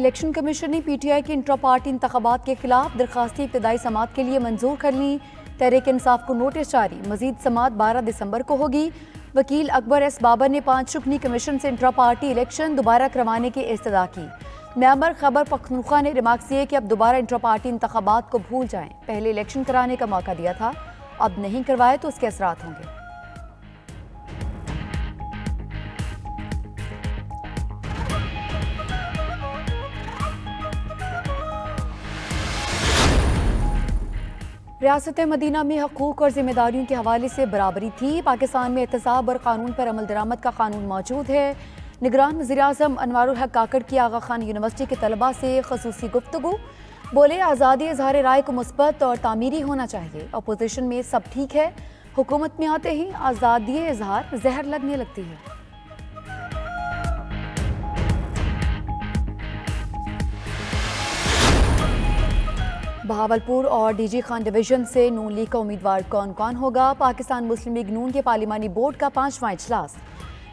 Election commission ने PTI के intra party इंतखाबात के खिलाफ दरखास्तें इब्तदाई समात के लिए मंजूर कर ली। तहरीक इंसाफ को नोटिस जारी। मजीद समात 12 दिसंबर को होगी। वकील अकबर एस बाबर ने 5 रुकनी कमीशन से इंट्रा पार्टी इलेक्शन दोबारा करवाने की इस्तदा की। म्यांमार खैबर पख्तूनख्वा ने रिमार्क्स किए कि अब दोबारा इंट्रा पार्टी इंतखाबात को भूल जाएं। पहले इलेक्शन कराने का मौका दिया था, अब नहीं करवाए तो उसके असरात होंगे। रियासत मदीना में हकूक़ और जिम्मेदारियों के हवाले से बराबरी थी। पाकिस्तान में एहतसाब और कानून पर अमल दरामद का कानून मौजूद है। निगरान वज़ीर-ए-आज़म अनवारुल हक काकड़ की आगा खान यूनिवर्सिटी के तलबा से खसूसी गुफ्तगू। बोले, आज़ादी इज़हार राय को मुस्बत और तामीरी होना चाहिए। अपोजिशन में सब ठीक है, हुकूमत में आते ही आज़ादी इज़हार जहर लगने लगती है। बहावलपुर और डीजी खान डिवीजन से नून लीग का उम्मीदवार कौन कौन होगा? पाकिस्तान मुस्लिम लीग नून के पार्लिमानी बोर्ड का 5वां इजलास।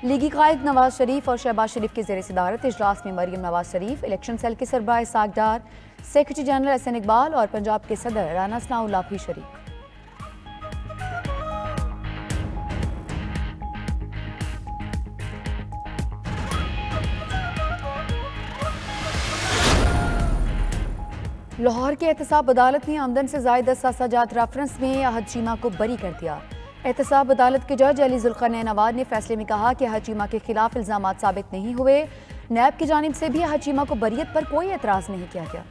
लीगी कायद नवाज शरीफ और शहबाज शरीफ की ज़ेर सदारत इजलास में मरियम नवाज शरीफ, इलेक्शन सेल के सरबराह इसाक डार, सेक्रेटरी जनरल एहसन इकबाल और पंजाब के सदर राना सनाउल्लाह भी शरीक। लाहौर के एहतसाब अदालत ने आमदन से ज़ायद साजात रेफरेंस में अहद चीमा को बरी कर दिया। एहतसाब अदालत के जज अली जुल्करनैन अवाद ने फैसले में कहा कि अहद चीमा के खिलाफ इल्ज़ामात साबित नहीं हुए। नैब की जानिब से भी अहद चीमा को बरियत पर कोई एतराज़ नहीं किया गया।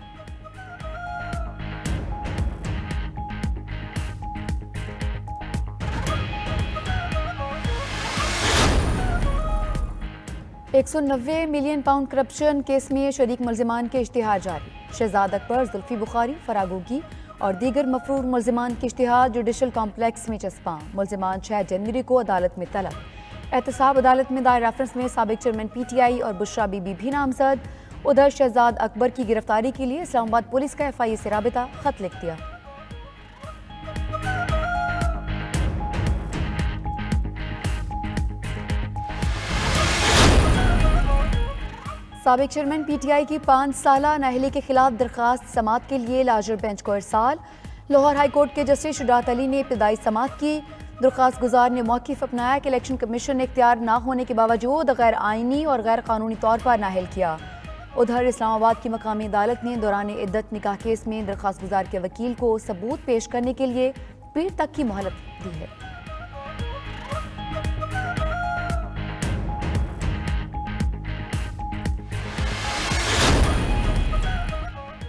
£190 मिलियन करप्शन केस में शरीक मुल्ज़िमान के इश्तिहार जारी। शहजाद अकबर, जुल्फी बुखारी, फरागोगी और दीगर मफरूर मुल्ज़िमान के इश्तिहार जुडिशल कॉम्प्लेक्स में चस्पा। मुल्ज़िमान 6 जनवरी को अदालत में तलब। एहतसाब अदालत में दायर रेफरेंस में साबिक चेयरमैन पीटीआई और बुशरा बीबी भी नामजद। उधर शहजाद अकबर की गिरफ्तारी के लिए इस्लामाबाद पुलिस का FIA से राबिता खत लिख दिया। साबिक चेयरमैन पीटीआई की 5 साला नाअहली के खिलाफ दरखास्त समात के लिए लार्जर बेंच को इरसाल। लाहौर हाई कोर्ट के जस्टिस शुजात अली ने इब्तदाई समात की। दरखास्त गुजार ने मौक़िफ़ अपनाया कि इलेक्शन कमीशन ने इख्तियार न होने के बावजूद गैर आइनी और गैर कानूनी तौर पर नाअहल किया। उधर इस्लामाबाद की मकामी अदालत ने दौरान इद्दत निकाह केस में दरखास्त गुजार के वकील को सबूत पेश करने के लिए पीर तक की मोहलत दी है।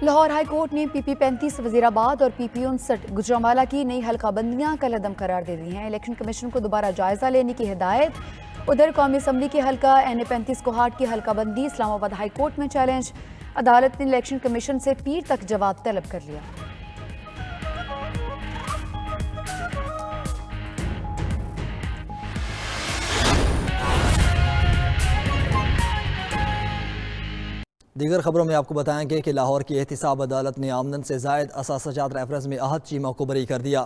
लाहौर हाई कोर्ट ने PP 35 वजीराबाद और PP 59 गुजरांवाला की नई हल्काबंदियां कलअदम करार दे दी हैं। इलेक्शन कमीशन को दोबारा जायजा लेने की हिदायत। उधर कौमी असम्बली के हल्का NA 35 कोहाट की हल्काबंदी इस्लामाबाद हाई कोर्ट में चैलेंज। अदालत ने इलेक्शन कमीशन से पीर तक जवाब तलब कर लिया। दीगर खबरों में आपको बताएंगे कि लाहौर की एहतिसाब अदालत ने आमदन से ज़ायद असासाजात रेफरेंस में अहद चीमा को बरी कर दिया।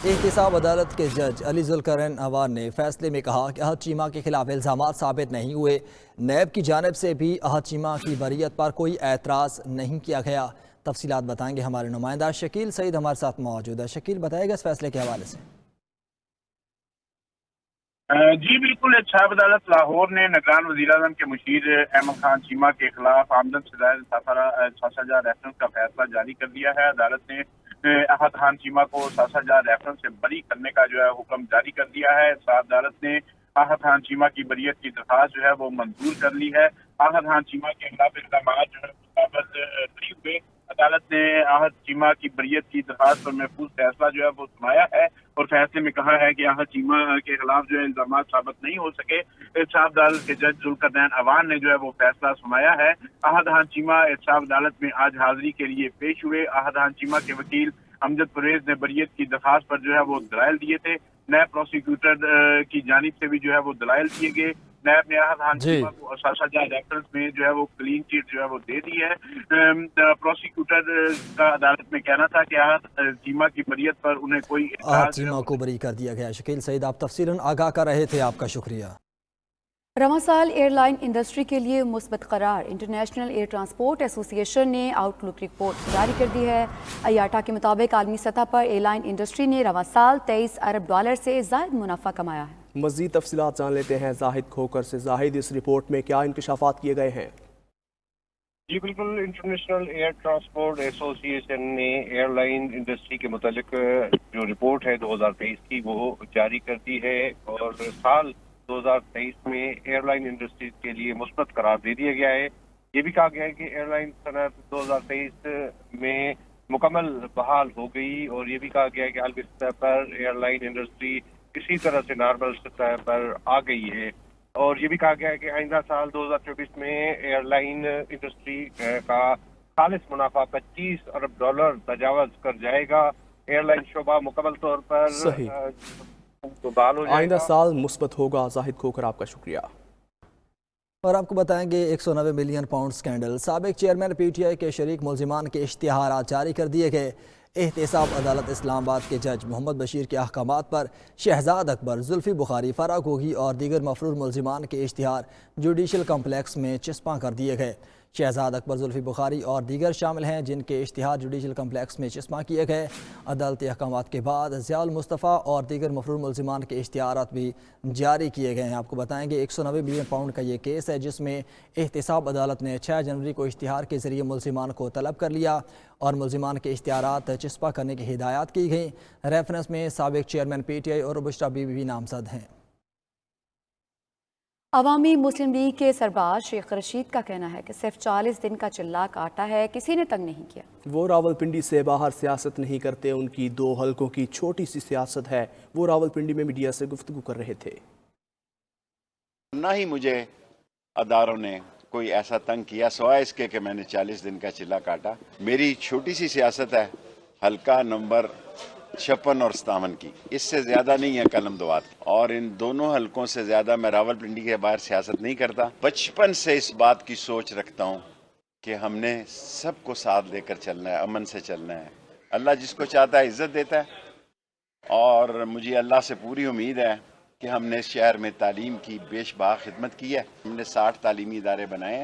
एहतिसाब अदालत के जज अली जुल्करनैन अवाद ने फैसले में कहा कि अहद चीमा के खिलाफ इल्ज़ामात साबित नहीं हुए। नैब की जानिब से भी अहद चीमा की बरीयत पर कोई एतराज़ नहीं किया गया। तफसीलात बताएंगे हमारे नुमाइंदा शकील सईद हमारे साथ मौजूद है। शकील, बताएगा इस फैसले के हवाले से। जी बिल्कुल, एहतसाब अदालत लाहौर ने निगरान वज़ीर-ए-आज़म के मुशीर अहमद खान चीमा के खिलाफ आमदन से ज़ायद सासाजात रेफरेंस का फैसला जारी कर दिया है। अदालत ने अहद खान चीमा को सासाजात रेफरेंस से बरी करने का जो है हुक्म जारी कर दिया है। अदालत ने अहद खान चीमा की बरीयत की दरखास्त जो है वो मंजूर कर ली है। अहद खान चीमा के खिलाफ इल्ज़ामात जो है नहीं हुए। अदालत ने अहद चीमा की बरीयत की दरखास्त पर महफूज फैसला जो है वो सुनाया है और फैसले में कहा है कि अहद चीमा के खिलाफ जो है इल्जामात साबित नहीं हो सके। एहतसाब अदालत के जज जुल्करनैन अवान ने जो है वो फैसला सुनाया है। अहद खान चीमा एहतसाब अदालत में आज हाजिरी के लिए पेश हुए। अहद खान चीमा के वकील अमजद परवेज ने बरीयत की दरखास्त पर जो है वो दलाइल दिए थे। नैब प्रोसिक्यूटर की जानिब से भी जो है वो दलाइल दिए गए। नैब ने अहद खान चीमा को सासाजात रेफरेंस में जो है वो क्लीन चिट जो है वो दे दी है। प्रोसिक्यूटर का अदालत में कहना था कि अहद चीमा की बरीयत पर उन्हें कोई अहद चीमा को बरी कर दिया गया। शकील सईद, आप तफसीलन आगाह कर रहे थे, आपका शुक्रिया। रवां साल एयरलाइन इंडस्ट्री के लिए मुस्बत करार। इंटरनेशनल एयर ट्रांसपोर्ट एसोसिएशन ने आउटलुक रिपोर्ट जारी कर दी है। IATA के मुताबिक आलमी सतह पर एयरलाइन इंडस्ट्री ने रवां साल $23 अरब से जायद मुनाफा कमाया है। मज़ीद तफसीलात जान लेते हैं जाहिद खोकर से। जाहिद, इस रिपोर्ट में क्या इंकशाफात किए गए हैं? जी बिल्कुल, इंटरनेशनल एयर ट्रांसपोर्ट एसोसिएशन ने एयरलाइन इंडस्ट्री के मुतालिक जो रिपोर्ट है 2023 की वो जारी कर दी है और साल 2023 में एयरलाइन इंडस्ट्री के लिए मुस्बत करार दे दिया गया है। ये भी कहा गया है कि एयरलाइन सनत 2023 में मुकम्मल बहाल हो गई और ये भी कहा गया है कि आलमी सतह पर एयरलाइन इंडस्ट्री किसी तरह से नॉर्मल सतह पर आ गई है और ये भी कहा गया है कि आइंदा साल 2024 में एयरलाइन इंडस्ट्री का खालिस मुनाफा $25 अरब तजावज कर जाएगा। एयरलाइन शोबा मुकम्मल तौर पर सही तो बहाल हो जाएगा। आइंदा साल मुस्बत होगा। जाहिद खोकर, आपका शुक्रिया। और आपको बताएंगे 190 मिलियन पाउंड स्कैंडल। साबिक चेयरमैन PTI के शरीक मुल्जिमान के इश्तिहारात जारी कर दिए गए। एहतसाब अदालत इस्लामाबाद के जज मोहम्मद बशीर के अहकामात पर शहजाद अकबर, जुल्फी बुखारी, फराह गोगी और दीगर मफरूर मुल्जिमान के इश्तिहार जुडिशल कम्प्लेक्स में चिस्पा कर दिए गए। शहजाद अकबर, जुल्फी बुखारी और दीगर शामिल हैं जिनके इश्तिहार जुडिशल कम्प्लेक्स में चिस्पा किए गए। अदालती अहकामात के बाद ज़ियाउल मुस्तफ़ा और दीगर मफरूर मुल्जिमान के इश्तिहारात भी जारी किए गए हैं। आपको बताएंगे 190 मिलियन पाउंड का ये केस है जिसमें एहतसाब अदालत ने 6 जनवरी को इश्तिहार के ज़रिए मुल्जिमान को तलब कर लिया और मुल्जिमान के इश्तिहारात चिस्पा करने की हिदायत की गई। रेफरेंस में साबिक चेयरमैन PTI और बुशरा बीबी भी नामजद हैं। अवामी मुस्लिम लीग के सरबराह शेख रशीद का कहना है कि सिर्फ 40 दिन का चिल्ला काटा है, किसी ने तंग नहीं किया। वो रावलपिंडी से बाहर सियासत नहीं करते, उनकी 2 हलकों की छोटी सी सियासत है। वो रावलपिंडी में मीडिया से गुफ्तगू कर रहे थे। ना ही मुझे अदारों ने कोई ऐसा तंग किया सिवाय इसके कि मैंने 40 दिन का चिल्ला काटा। मेरी छोटी सी सियासत है हल्का नंबर 56 और 57 की, इससे ज्यादा नहीं है कलम दुआत। और इन दोनों हलकों से ज्यादा मैं रावलपिंडी के बाहर सियासत नहीं करता। बचपन से इस बात की सोच रखता हूँ कि हमने सबको साथ लेकर चलना है, अमन से चलना है। अल्लाह जिसको चाहता है इज्जत देता है और मुझे अल्लाह से पूरी उम्मीद है कि हमने इस शहर में तालीम की बेशबा खिदमत की है। हमने 60 तालीमी इदारे बनाए हैं